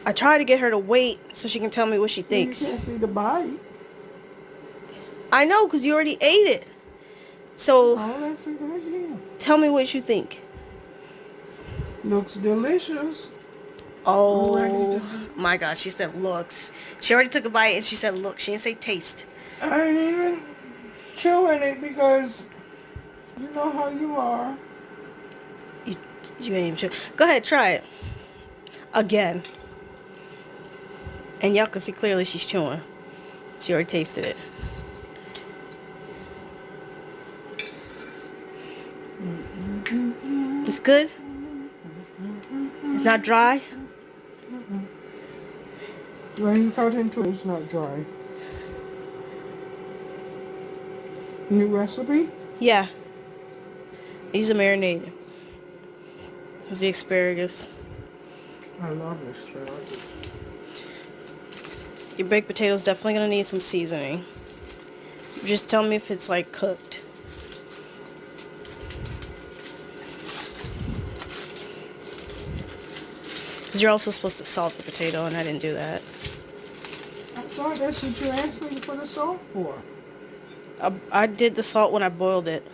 I try to get her to wait so she can tell me what she Well, you thinks. can't see the bite. I know, because you already ate it. So, Oh, that's a good idea. tell me what you think. Looks delicious. I'm ready to Oh do. my gosh, she said looks. She already took a bite and she said look. She didn't say taste. I ain't even chewing it because you know how you are. You, you ain't even sure. Go ahead, try it. Again. And y'all can see clearly she's chewing. She already tasted it. It's good? It's not dry? When you cut into it, it's not dry. New recipe? Yeah. I use a marinade. It's the asparagus. I love asparagus. Your baked potatoes definitely gonna need some seasoning. Just tell me if it's like cooked. Because you're also supposed to salt the potato and I didn't do that. I thought that's what you asked me to put a salt for. I did the salt when I boiled it.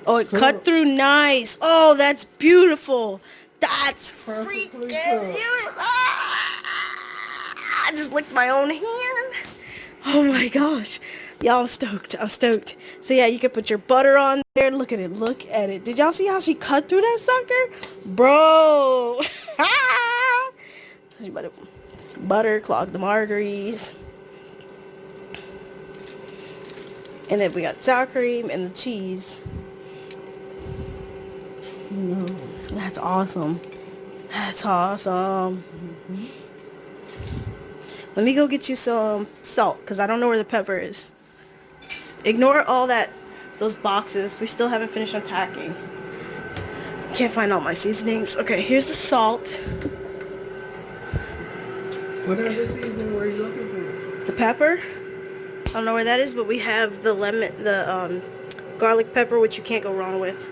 Oh, it cut Cook. through nice. Oh, that's beautiful. That's freaking Perfectly cooked. beautiful. I just licked my own hand. Oh my gosh. Y'all, I'm stoked. I'm stoked. So yeah, you can put your butter on there. Look at it. Look at it. Did y'all see how she cut through that sucker? Bro. Butter, clog the arteries. And then we got sour cream and the cheese. No. That's awesome. That's awesome. Let me go get you some salt, because I don't know where the pepper is. Ignore all that, those boxes. We still haven't finished unpacking. Can't find all my seasonings. Okay, here's the salt. What other seasoning were you looking for? The pepper. I don't know where that is, but we have the garlic pepper, which you can't go wrong with.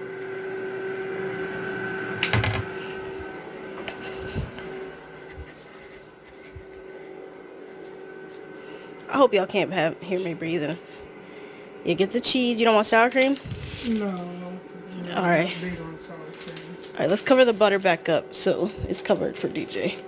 I hope y'all can't hear me breathing. You get the cheese. You don't want sour cream? No. All right. I'm big on sour cream. All right, let's cover the butter back up so it's covered for DJ.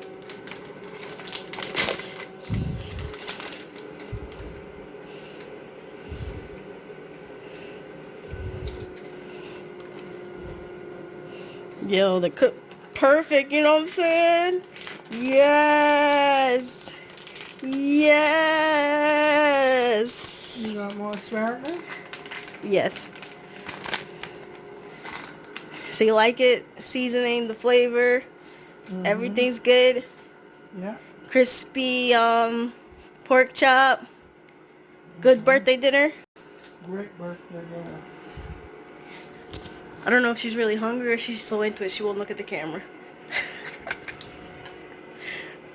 Yo, the cook perfect, you know what I'm saying? Yes. Yes. You got more asparagus? Yes. So you like it? Seasoning, the flavor, everything's good. Yeah. Crispy pork chop. Good birthday dinner. Great birthday dinner. I don't know if she's really hungry or she's so into it she won't look at the camera.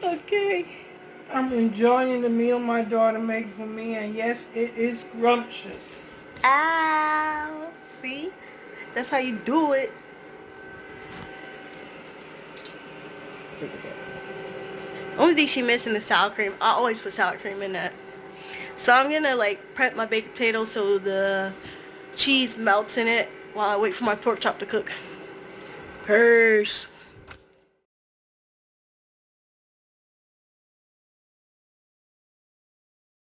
Okay. I'm enjoying the meal my daughter made for me, and yes, it is scrumptious. Ow. See? That's how you do it. Look at that. Only thing she missing is sour cream. I always put sour cream in that. So I'm gonna like prep my baked potato so the cheese melts in it while I wait for my pork chop to cook. Purse.